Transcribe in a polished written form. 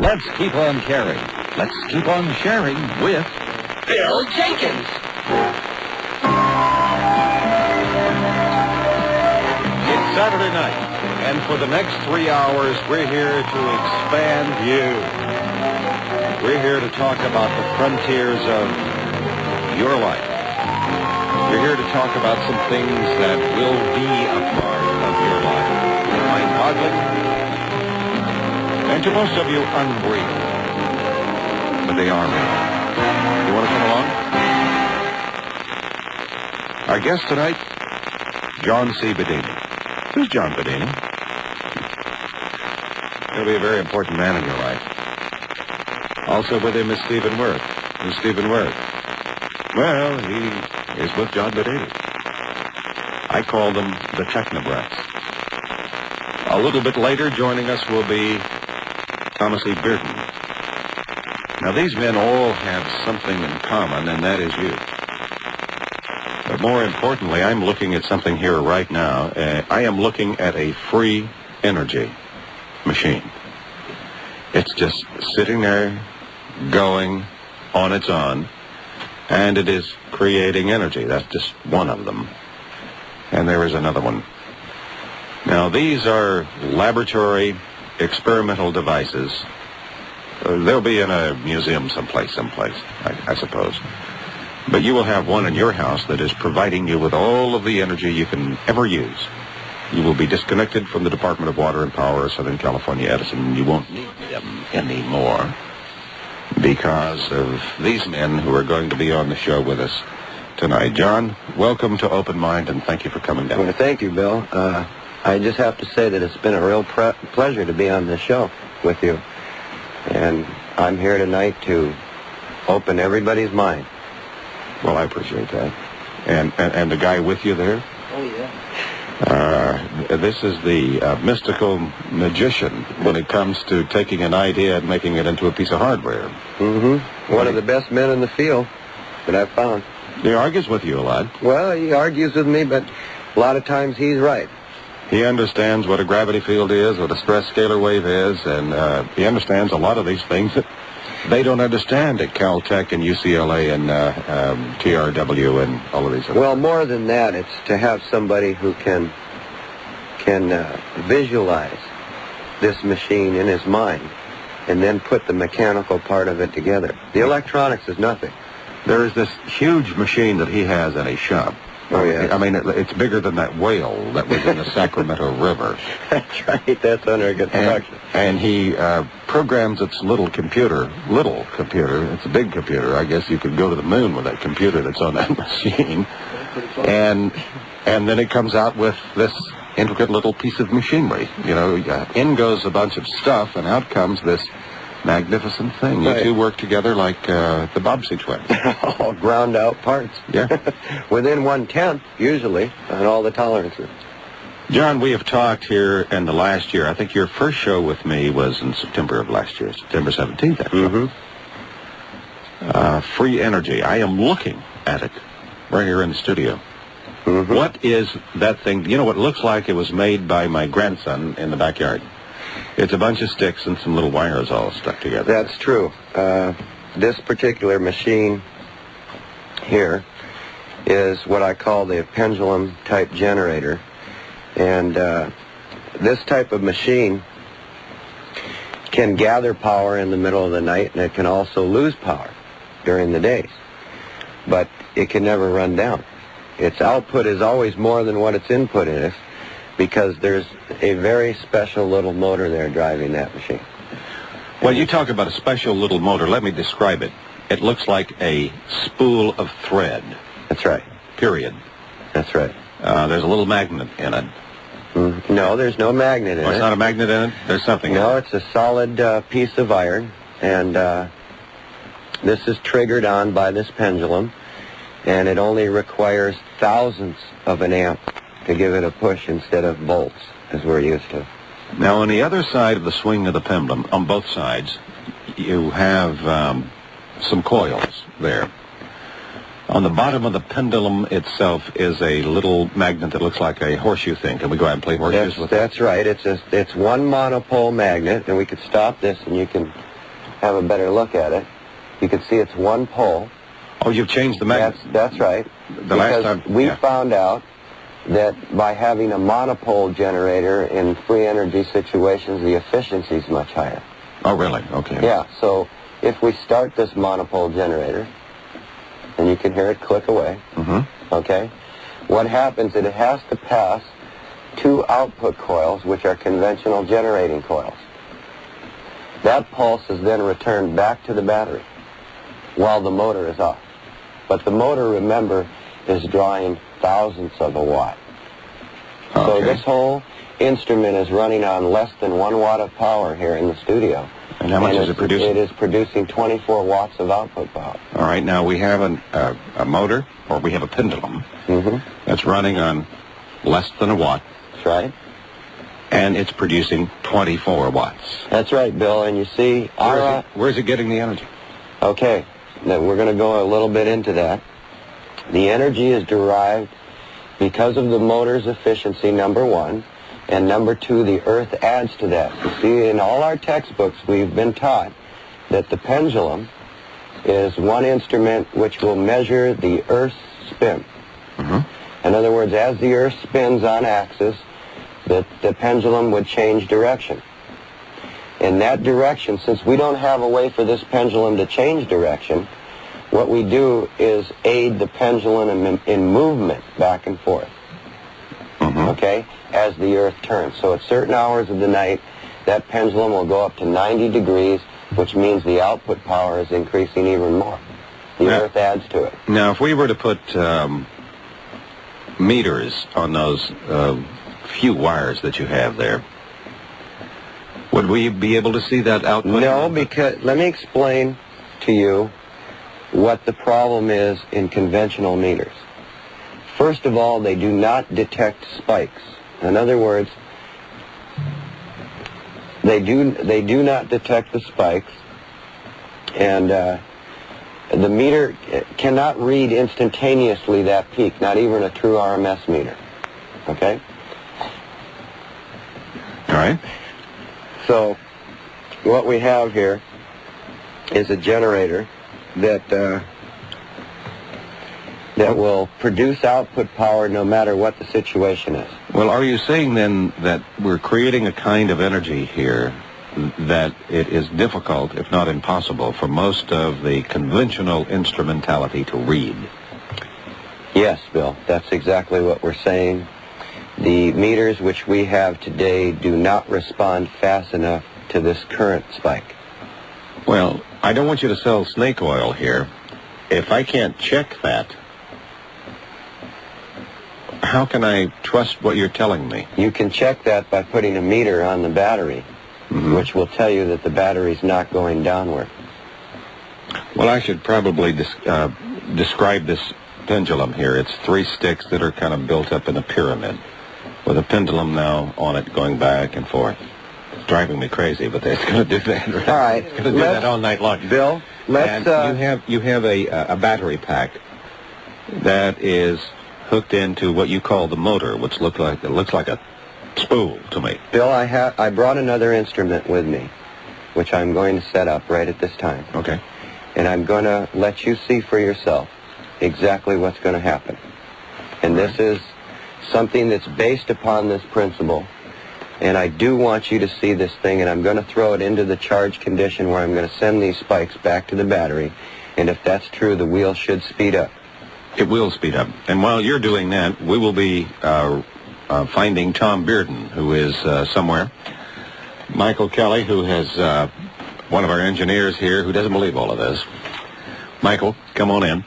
Let's keep on caring. Let's keep on sharing with Bill Jenkins. It's Saturday night, and for the next 3 hours, we're here to expand you. We're here to talk about the frontiers of your life. We're here to talk about some things that will be a part of your life. Mind-boggling, and to most of you, unreal. But they are real. You want to come along? Our guest tonight, John C. Bedini. Who's John Bedini? He'll be a very important man in your life. Also with him is Stephen Worth. Who's Stephen Worth? Well, he is with John Bedini. I call them the Technobrats. A little bit later, joining us will be Thomas E. Bearden. Now, these men all have something in common, and that is you. But more importantly, I'm looking at something here right now. I am looking at a free energy machine. It's just sitting there, going on its own, and it is creating energy. That's just one of them. And there is another one. Now, these are laboratory experimental devices. They'll be in a museum someplace, I suppose. But you will have one in your house that is providing you with all of the energy you can ever use. You will be disconnected from the Department of Water and Power of Southern California Edison. You won't need them anymore because of these men who are going to be on the show with us tonight. John, welcome to Open Mind, and thank you for coming down. Well, thank you, Bill. I just have to say that it's been a real pleasure to be on this show with you. And I'm here tonight to open everybody's mind. Well, I appreciate that. And the guy with you there? Oh, yeah. This is the mystical magician when it comes to taking an idea and making it into a piece of hardware. Mm-hmm. One of the best men in the field that I've found. He argues with you a lot. Well, he argues with me, but a lot of times he's right. He understands what a gravity field is, what a stress scalar wave is, and he understands a lot of these things that they don't understand at Caltech and UCLA and TRW and all of these other Well, more than that, it's to have somebody who can visualize this machine in his mind and then put the mechanical part of it together. The electronics is nothing. There is this huge machine that he has in his shop. Oh, yeah. I mean, it's bigger than that whale that was in the Sacramento River. That's right. That's under construction. And he programs its little computer. It's a big computer. I guess you could go to the moon with that computer that's on that machine. And then it comes out with this intricate little piece of machinery. You know, in goes a bunch of stuff, and out comes this magnificent thing. You two work together like the Bobbsey twins. All ground out parts. Yeah. Within 1/10, usually, on all the tolerances. John, we have talked here in the last year. I think your first show with me was in September of last year, September 17th, actually. Mm-hmm. Free energy. I am looking at it right here in the studio. Mm-hmm. What is that thing? You know what it looks like? It was made by my grandson in the backyard. It's a bunch of sticks and some little wires all stuck together. That's true. This particular machine here is what I call the pendulum type generator. And this type of machine can gather power in the middle of the night, and it can also lose power during the days. But it can never run down. Its output is always more than what its input is, because there's a very special little motor there driving that machine. Well, you talk about a special little motor. Let me describe it. It looks like a spool of thread. That's right. Period. That's right. There's a little magnet in it. No, there's no magnet in it. It's not a magnet in it? There's something in it. No, it's a solid piece of iron, and this is triggered on by this pendulum, and it only requires thousandths of an amp to give it a push instead of volts, as we're used to. Now, on the other side of the swing of the pendulum, on both sides, you have some coils there. On the bottom of the pendulum itself is a little magnet that looks like a horseshoe thing. Can we go out and play horseshoes with it? That's right. It's one monopole magnet, and we could stop this, and you can have a better look at it, you can see it's one pole. Oh, you've changed the magnet. That's right. The last time we found out that by having a monopole generator in free energy situations, the efficiency is much higher. Oh, really? Okay. Yeah, so if we start this monopole generator, and you can hear it click away, okay, what happens is it has to pass 2 output coils, which are conventional generating coils. That pulse is then returned back to the battery while the motor is off. But the motor, remember, is drawing thousandths of a watt. Okay. So this whole instrument is running on less than 1 watt of power here in the studio. And how much is it producing? It is producing 24 watts of output power. All right, now we have a motor, or we have a pendulum, that's running on less than a watt. That's right. And it's producing 24 watts. That's right, Bill. And you see, where's it getting the energy? Okay, then we're going to go a little bit into that. The energy is derived because of the motor's efficiency, number 1, and number 2, the Earth adds to that. You see, in all our textbooks, we've been taught that the pendulum is one instrument which will measure the Earth's spin. In other words, as the Earth spins on axis, the pendulum would change direction. In that direction, since we don't have a way for this pendulum to change direction, what we do is aid the pendulum in movement back and forth, okay, as the Earth turns. So at certain hours of the night, that pendulum will go up to 90 degrees, which means the output power is increasing even more. The Earth adds to it. Now, if we were to put meters on those few wires that you have there, would we be able to see that output? No, because let me explain to you what the problem is in conventional meters. First of all, they do not detect spikes. In other words, they do not detect the spikes, and the meter cannot read instantaneously that peak, not even a true RMS meter. Okay? All right. So what we have here is a generator that will produce output power no matter what the situation is. Well, are you saying then that we're creating a kind of energy here that it is difficult, if not impossible, for most of the conventional instrumentality to read? Yes, Bill, that's exactly what we're saying. The meters which we have today do not respond fast enough to this current spike. Well, I don't want you to sell snake oil here. If I can't check that, how can I trust what you're telling me? You can check that by putting a meter on the battery, which will tell you that the battery's not going downward. Well, I should probably describe this pendulum here. It's 3 sticks that are kind of built up in a pyramid, with a pendulum now on it going back and forth. It's driving me crazy, but it's going to do that. Right? All right. It's going to do that all night long. Bill, let's... And you have a battery pack that is hooked into what you call the motor, which looks like a spool to me. Bill, I brought another instrument with me, which I'm going to set up right at this time. Okay. And I'm going to let you see for yourself exactly what's going to happen. And this is something that's based upon this principle. And I do want you to see this thing, and I'm going to throw it into the charge condition where I'm going to send these spikes back to the battery. And if that's true, the wheel should speed up. It will speed up. And while you're doing that, we will be finding Tom Bearden, who is somewhere. Michael Kelly, who has one of our engineers here who doesn't believe all of this. Michael, come on in.